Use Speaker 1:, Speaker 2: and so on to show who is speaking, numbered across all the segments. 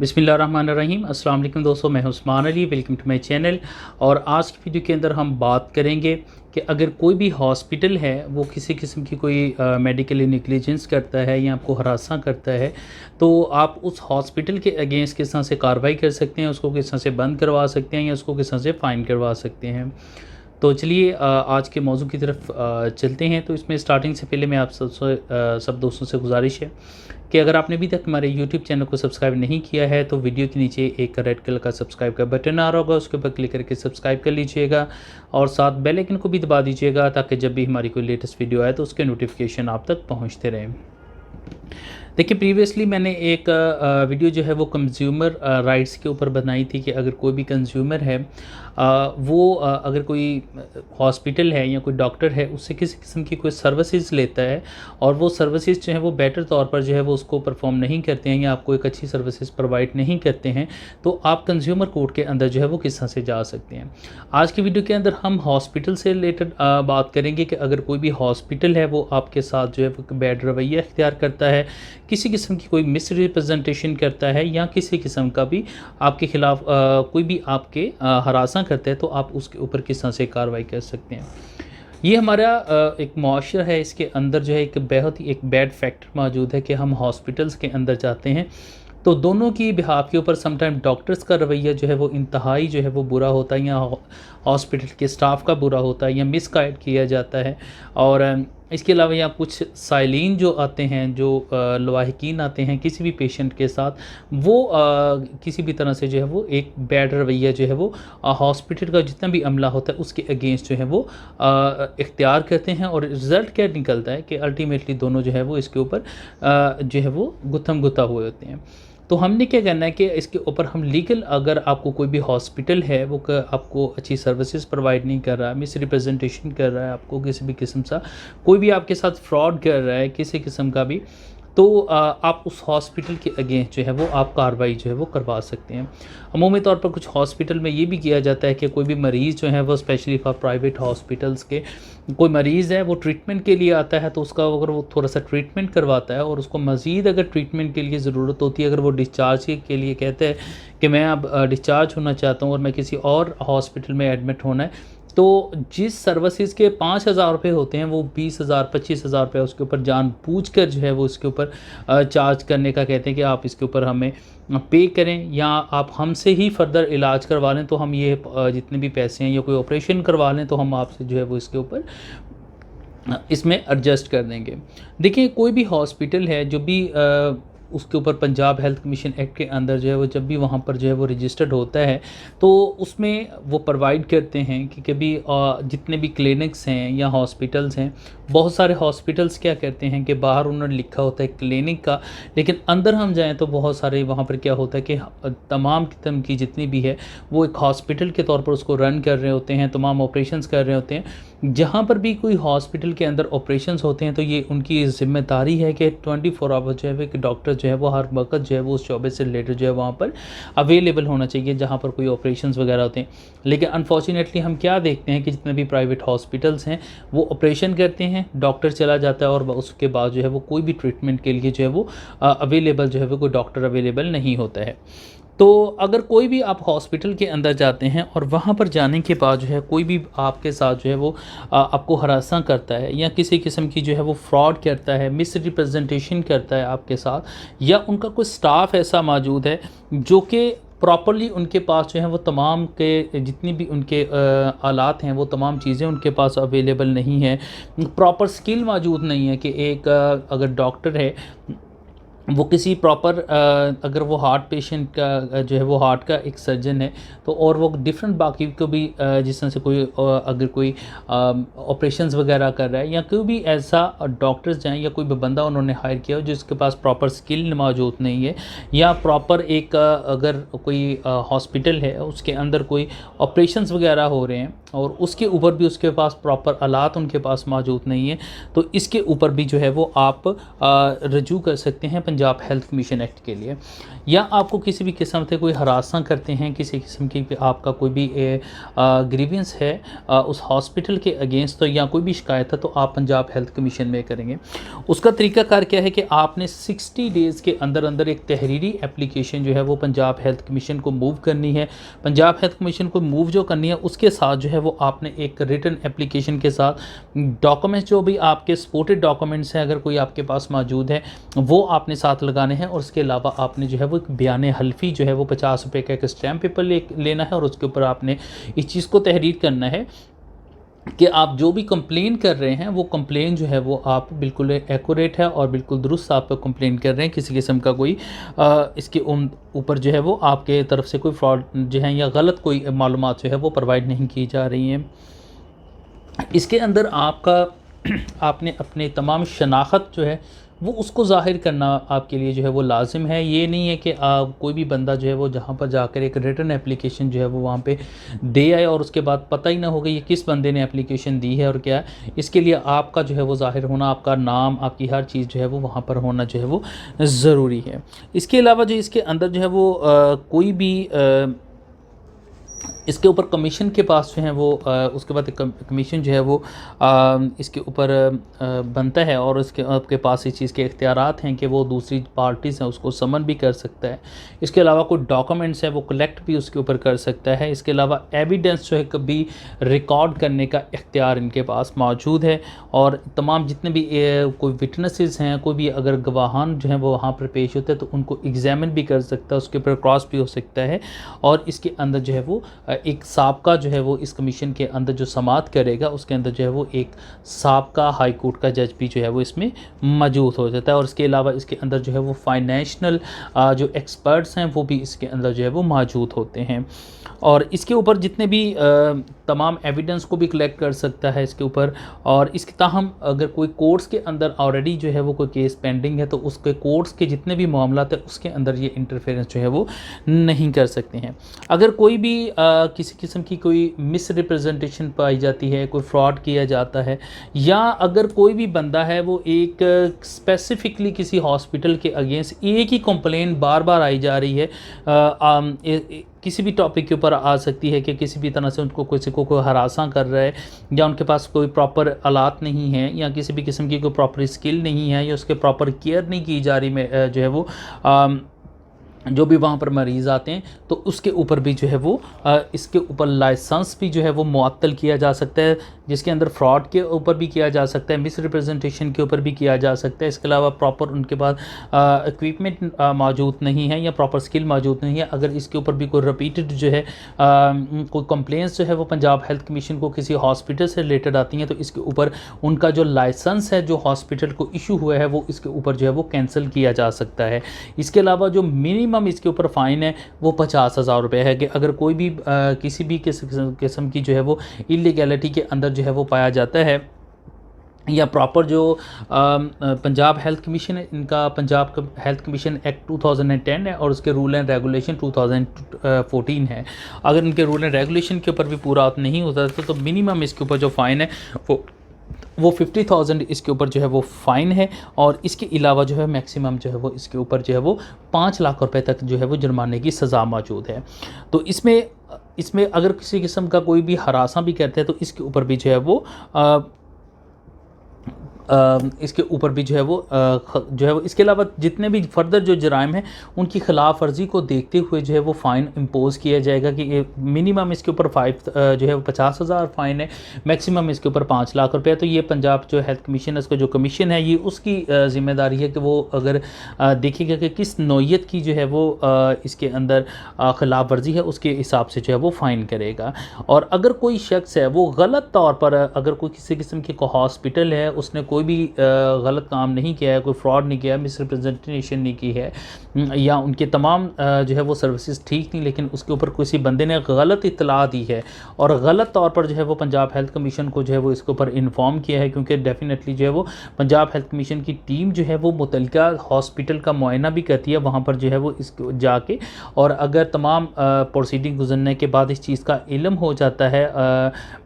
Speaker 1: बिस्मिल्लाहिर्रहमानिर्रहीम। अस्सलाम वालेकुम दोस्तों, मैं Usman Ali, welcome to my channel. और आज की वीडियो के अंदर हम बात करेंगे कि अगर कोई भी हॉस्पिटल है वो किसी किस्म की कोई मेडिकल नेग्लिजेंस करता है या आपको हरासा करता है, तो आप उस हॉस्पिटल के अगेंस्ट किस तरह से कार्रवाई कर सकते हैं, उसको किस तरह से बंद करवा सकते हैं या उसको किस तरह से फ़ाइन करवा सकते हैं। तो चलिए आज के मौजू की तरफ चलते हैं। तो इसमें स्टार्टिंग से पहले मैं आप सब दोस्तों से गुजारिश है कि अगर आपने अभी तक हमारे यूट्यूब चैनल को सब्सक्राइब नहीं किया है तो वीडियो के नीचे एक रेड कलर का सब्सक्राइब का बटन आ रहा होगा, उसके ऊपर क्लिक करके सब्सक्राइब कर लीजिएगा और साथ बेल आइकन को भी दबा दीजिएगा ताकि जब भी हमारी कोई लेटेस्ट वीडियो आए तो उसके नोटिफिकेशन आप तक पहुँचते रहें। देखिए, प्रीवियसली मैंने एक वीडियो जो है वो कंज्यूमर राइट्स के ऊपर बनाई थी कि अगर कोई भी कंज्यूमर है वो अगर कोई हॉस्पिटल है या कोई डॉक्टर है उससे किसी किस्म की कोई सर्विसेज लेता है और वो सर्विसेज जो है वो बेटर तौर पर जो है वो उसको परफॉर्म नहीं करते हैं या आपको एक अच्छी सर्विसेज प्रोवाइड नहीं करते हैं, तो आप कंज्यूमर कोर्ट के अंदर जो है वो किस तरह से जा सकते हैं। आज की वीडियो के अंदर हम हॉस्पिटल से रिलेटेड बात करेंगे कि अगर कोई भी हॉस्पिटल है वो आपके साथ जो है वो बैड रवैया इख्तियार करता है, किसी किस्म की कोई मिस रिप्रेजेंटेशन करता है या किसी किस्म का भी आपके ख़िलाफ़ कोई भी आपके हरासा करता है, तो आप उसके ऊपर किस तरह से कार्रवाई कर सकते हैं। ये हमारा एक मुआशरा है, इसके अंदर जो है एक बहुत ही एक बैड फैक्टर मौजूद है कि हम हॉस्पिटल्स के अंदर जाते हैं तो दोनों की बिहाफ के ऊपर समटाइम डॉक्टर्स का रवैया जो है वो इंतहाई जो है वो बुरा होता है या हॉस्पिटल के स्टाफ का बुरा होता है या मिसगाइड किया जाता है। और इसके अलावा यहाँ कुछ साइलिन जो आते हैं, जो लवाहिकीन आते हैं किसी भी पेशेंट के साथ, वो किसी भी तरह से जो है वो एक बैड रवैया जो है वो हॉस्पिटल का जितना भी अमला होता है उसके अगेंस्ट जो है वो इख्तियार करते हैं। और रिज़ल्ट क्या निकलता है कि अल्टीमेटली दोनों जो है वो इसके ऊपर जो है वो गुत्थम गुत्था हुए होते हैं। तो हमने क्या करना है कि इसके ऊपर हम लीगल, अगर आपको कोई भी हॉस्पिटल है वो आपको अच्छी सर्विसेज प्रोवाइड नहीं कर रहा है, मिस रिप्रेजेंटेशन कर रहा है, आपको किसी भी किस्म सा कोई भी आपके साथ फ्रॉड कर रहा है किसी किस्म का भी, तो आप उस हॉस्पिटल के अगेंस्ट जो है वो आप कार्रवाई जो है वो करवा सकते हैं। अमूमी तौर पर कुछ हॉस्पिटल में ये भी किया जाता है कि कोई भी मरीज़ जो है वो स्पेशली फॉर प्राइवेट हॉस्पिटल्स के कोई मरीज़ है वो ट्रीटमेंट के लिए आता है, तो उसका अगर वो थोड़ा सा ट्रीटमेंट करवाता है और उसको मज़ीद अगर ट्रीटमेंट के लिए ज़रूरत होती है, अगर वो डिस्चार्ज के लिए कहते हैं कि मैं अब डिस्चार्ज होना चाहता हूँ और मैं किसी और हॉस्पिटल में एडमिट होना है, तो जिस सर्विसेज के 5,000 रुपये होते हैं वो 20,000 25,000 रुपये उसके ऊपर जानबूझकर जो है वो इसके ऊपर चार्ज करने का कहते हैं कि आप इसके ऊपर हमें पे करें या आप हमसे ही फर्दर इलाज करवा लें, तो हम ये जितने भी पैसे हैं या कोई ऑपरेशन करवा लें तो हम आपसे जो है वो इसके ऊपर इसमें एडजस्ट कर देंगे। देखिए, कोई भी हॉस्पिटल है जो भी उसके ऊपर पंजाब हेल्थ कमीशन एक्ट के अंदर जो है वो जब भी वहाँ पर जो है वो रजिस्टर्ड होता है तो उसमें वो प्रोवाइड करते हैं कि कभी जितने भी क्लिनिक्स हैं या हॉस्पिटल्स हैं, बहुत सारे हॉस्पिटल्स क्या करते हैं कि बाहर उन्होंने लिखा होता है क्लिनिक का, लेकिन अंदर हम जाएं तो बहुत सारे वहाँ पर क्या होता है कि तमाम किस्म की जितनी भी है वो एक हॉस्पिटल के तौर पर उसको रन कर रहे होते हैं, तमाम ऑपरेशंस कर रहे होते हैं। जहाँ पर भी कोई हॉस्पिटल के अंदर ऑपरेशंस होते हैं तो ये उनकी ज़िम्मेदारी है कि 24 आवर जो है कि डॉक्टर जो है वो हर वक्त जो है वो उस शोबे से रिलेटेड जो है वहाँ पर अवेलेबल होना चाहिए जहाँ पर कोई ऑपरेशंस वगैरह होते हैं। लेकिन अनफॉर्चुनेटली हम क्या देखते हैं कि जितने भी प्राइवेट हॉस्पिटल्स हैं वो ऑपरेशन करते हैं, डॉक्टर चला जाता है और उसके बाद जो है वो कोई भी ट्रीटमेंट के लिए जो है वो अवेलेबल जो है वो कोई डॉक्टर अवेलेबल नहीं होता है। तो अगर कोई भी आप हॉस्पिटल के अंदर जाते हैं और वहाँ पर जाने के बाद जो है कोई भी आपके साथ जो है वो आपको हरासा करता है या किसी किस्म की जो है वो फ्रॉड करता है, मिस रिप्रेजेंटेशन करता है आपके साथ, या उनका कोई स्टाफ ऐसा मौजूद है जो कि प्रॉपरली उनके पास जो है वो तमाम के जितनी भी उनके आलात हैं वो तमाम चीज़ें उनके पास अवेलेबल नहीं है, प्रॉपर स्किल मौजूद नहीं है कि एक अगर डॉक्टर है वो किसी प्रॉपर अगर वो हार्ट पेशेंट का जो है वो हार्ट का एक सर्जन है तो और वो डिफरेंट बाकी को भी जिस तरह से कोई अगर कोई ऑपरेशंस वगैरह कर रहा है या कोई भी ऐसा डॉक्टर्स जाएं या कोई भी बंदा उन्होंने हायर किया हो जिसके पास प्रॉपर स्किल मौजूद नहीं है या प्रॉपर एक अगर कोई हॉस्पिटल है उसके अंदर कोई ऑपरेशंस वगैरह हो रहे हैं और उसके ऊपर भी उसके पास प्रॉपर आलात उनके पास मौजूद नहीं है, तो इसके ऊपर भी जो है वो आप रजू कर सकते हैं पंजाब हेल्थ कमीशन एक्ट के लिए। या आपको किसी भी किस्म से कोई हरासा करते हैं, किसी किस्म की आपका कोई भी ग्रीवेंस है उस हॉस्पिटल के अगेंस्ट, तो या कोई भी शिकायत है, तो आप पंजाब हेल्थ कमीशन में करेंगे। उसका तरीकाकार क्या है कि आपने 60 डेज़ के अंदर अंदर एक तहरीरी एप्लीकेशन जो है वो पंजाब हेल्थ कमीशन को मूव करनी है। पंजाब हेल्थ कमीशन को मूव जो करनी है उसके साथ जो है वो आपने एक रिटन एप्लीकेशन के साथ डॉक्यूमेंट्स, जो भी आपके सपोर्टेड डॉक्यूमेंट्स हैं अगर कोई आपके पास मौजूद है, वो आपने साथ लगाने हैं। और उसके अलावा आपने जो है वो एक बयान हल्फी जो है वो 50 रुपये का एक स्टैम्प पेपर लेना है, और उसके ऊपर आपने इस चीज़ को तहरीर करना है कि आप जो भी कंप्लेन कर रहे हैं वो कंप्लेन जो है वो आप बिल्कुल एक्यूरेट है और बिल्कुल दुरुस्त आप कंप्लेन कर रहे हैं, किसी किस्म का कोई इसके ऊपर जो है वो आपके तरफ से कोई फ्रॉड जो है या गलत कोई मालूमात जो है वो प्रोवाइड नहीं की जा रही हैं। इसके अंदर आपका आपने अपने तमाम शनाख्त जो है वो उसको ज़ाहिर करना आपके लिए जो है वो लाजिम है। ये नहीं है कि कोई भी बंदा जो है वो जहाँ पर जाकर एक रिटर्न एप्लीकेशन जो है वो वहाँ पे दे आए और उसके बाद पता ही ना होगा ये किस बंदे ने एप्लीकेशन दी है और क्या है। इसके लिए आपका जो है वो ज़ाहिर होना, आपका नाम, आपकी हर चीज़ जो है वो वहाँ पर होना जो है वो ज़रूरी है। इसके अलावा जो इसके अंदर जो है वो कोई भी इसके ऊपर कमीशन के पास जो है वो उसके बाद कमीशन जो है वो इसके ऊपर बनता है, और उसके आपके पास इस चीज़ के इख्तियारात हैं कि वो दूसरी पार्टीज़ हैं उसको समन भी कर सकता है। इसके अलावा कोई डॉक्यूमेंट्स है वो कलेक्ट भी उसके ऊपर कर सकता है। इसके अलावा एविडेंस जो है कभी रिकॉर्ड करने का इख्तियार इनके पास मौजूद है, और तमाम जितने भी कोई विटनेसेस हैं, कोई भी अगर गवाहान जो हैं वो वहाँ पर पेश होते हैं तो उनको एग्जामिन भी कर सकता है, उसके ऊपर क्रॉस भी हो सकता है। और इसके अंदर जो है वो एक साबका जो है वो इस कमीशन के अंदर जो समात करेगा उसके अंदर जो है वो एक साबका हाई कोर्ट का जज भी जो है वो इसमें मौजूद हो जाता है। और इसके अलावा इसके अंदर जो है वो फाइनेंशियल जो एक्सपर्ट्स हैं वो भी इसके अंदर जो है वो मौजूद होते हैं, और इसके ऊपर जितने भी तमाम एविडेंस को भी कलेक्ट कर सकता है इसके ऊपर। और इसके ताहम अगर कोई कोर्ट्स के अंदर ऑलरेडी जो है वो कोई केस पेंडिंग है तो उसके कोर्ट्स के जितने भी मामलात है उसके अंदर ये इंटरफेरेंस जो है वो नहीं कर सकते हैं। अगर कोई भी किसी किस्म की कोई मिस रिप्रेजेंटेशन पाई जाती है, कोई फ्रॉड किया जाता है, या अगर कोई भी बंदा है वो एक स्पेसिफिकली किसी हॉस्पिटल के अगेंस्ट एक ही कंप्लेंट बार बार आई जा रही है, किसी भी टॉपिक के ऊपर आ सकती है कि किसी भी तरह से उनको किसी को कोई हरासा कर रहा है, या उनके पास कोई प्रॉपर आलात नहीं है, या किसी भी किस्म की कोई प्रॉपर स्किल नहीं है, या उसके प्रॉपर केयर नहीं की जा रही में जो है वो जो भी वहाँ पर मरीज़ आते हैं, तो उसके ऊपर भी जो है वो इसके ऊपर लाइसेंस भी जो है वो मुअत्तल किया जा सकता है, जिसके अंदर फ्रॉड के ऊपर भी किया जा सकता है, मिस रिप्रेजेंटेशन के ऊपर भी किया जा सकता है। इसके अलावा प्रॉपर उनके पास इक्विपमेंट मौजूद नहीं है या प्रॉपर स्किल मौजूद नहीं है। अगर इसके ऊपर भी कोई रिपीटेड जो है कोई कंप्लेंट्स जो है वो पंजाब हेल्थ कमीशन को किसी हॉस्पिटल से रिलेटेड आती हैं, तो इसके ऊपर उनका जो लाइसेंस है जो हॉस्पिटल को इशू हुआ है वो इसके ऊपर जो है वो कैंसिल किया जा सकता है। इसके अलावा जो मिनिमम इसके ऊपर फ़ाइन है वो 50,000 रुपये है कि अगर कोई भी किसी भी किस्म की जो है वो इलीगैलिटी के अंदर जो है वो पाया जाता है, या प्रॉपर जो पंजाब हेल्थ कमीशन है, इनका पंजाब हेल्थ कमीशन एक्ट 2010 है और उसके रूल एंड रेगुलेशन 2014 है। अगर इनके रूल एंड रेगुलेशन के ऊपर भी पूरा नहीं होता तो मिनिमम इसके ऊपर जो फ़ाइन है वो 50,000 इसके ऊपर जो है वो फ़ाइन है, और इसके अलावा जो है मैक्सिमम जो है वो इसके ऊपर जो है वो 5 लाख रुपए तक जो है वो जुर्माने की सज़ा मौजूद है। तो इसमें अगर किसी किस्म का कोई भी हरासा भी करते हैं तो इसके ऊपर भी जो है वो इसके ऊपर भी जो है वो इसके अलावा जितने भी फर्दर जो जराइम हैं उनकी खिलाफ वर्जी को देखते हुए जो है वो फ़ाइन इम्पोज़ किया जाएगा कि मिनिमम इसके ऊपर जो है वो 50,000 फ़ाइन है, मैक्सिमम इसके ऊपर 5 लाख रुपये। तो ये पंजाब जो हेल्थ कमीशन है, उसका जो कमीशन है, ये उसकी ज़िम्मेदारी है कि वो अगर देखेगा कि किस नौइयत की जो है वो इसके अंदर खिलाफ वर्जी है उसके हिसाब से जो है वो फ़ाइन करेगा। और अगर कोई शख्स है वो गलत तौर पर अगर कोई किसी किस्म की हॉस्पिटल है उसने कोई कोई भी गलत काम नहीं किया है, कोई फ्रॉड नहीं किया है, मिसरिप्रेजेंटेशन नहीं की है, या उनके तमाम जो है वो सर्विसेज ठीक नहीं, लेकिन उसके ऊपर किसी बंदे ने गलत इतला दी है और गलत तौर पर जो है वो पंजाब हेल्थ कमीशन को जो है वो इसके ऊपर इन्फॉर्म किया है, क्योंकि डेफिनेटली जो है वो पंजाब हेल्थ कमीशन की टीम जो है वो मुतल्लिका हॉस्पिटल का मुआयना भी करती है वहाँ पर जो है वो इसको जाके, और अगर तमाम प्रोसीडिंग गुजरने के बाद इस चीज़ का इल्म हो जाता है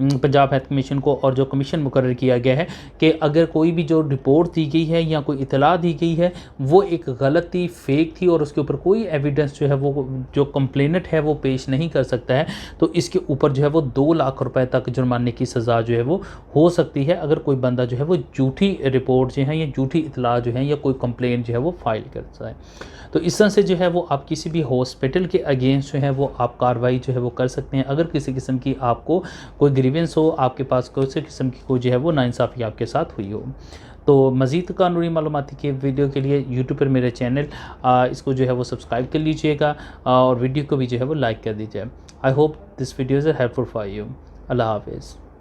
Speaker 1: पंजाब हेल्थ कमीशन को, और जो कमीशन मुकर्रर किया गया है कि अगर कोई भी जो रिपोर्ट दी गई है या कोई इतला दी गई है वो एक गलत थी, फेक थी, और उसके ऊपर कोई एविडेंस जो है वो जो कंप्लेनेंट है वो पेश नहीं कर सकता है, तो इसके ऊपर जो है वो 2 लाख रुपए तक जुर्माने की सज़ा जो है वो हो सकती है, अगर कोई बंदा जो है वो झूठी रिपोर्ट जो है या झूठी इतला जो है या कोई कंप्लेंट जो है वो फाइल करता है। तो इस तरह से जो है वो आप किसी भी हॉस्पिटल के अगेंस्ट जो है वो आप कार्रवाई जो है वो कर सकते हैं, अगर किसी किस्म की आपको कोई ग्रीवेंस हो, आपके पास किसी किस्म की कोई जो है वो नाइंसाफ़ी आपके साथ हुई हो। तो मज़ीद कानूनी मालूमाती के वीडियो के लिए यूट्यूब पर मेरे चैनल इसको जो है वो सब्सक्राइब कर लीजिएगा, और वीडियो को भी जो है वो लाइक कर दीजिए। I hope this video is helpful for you. अल्लाह हाफिज़।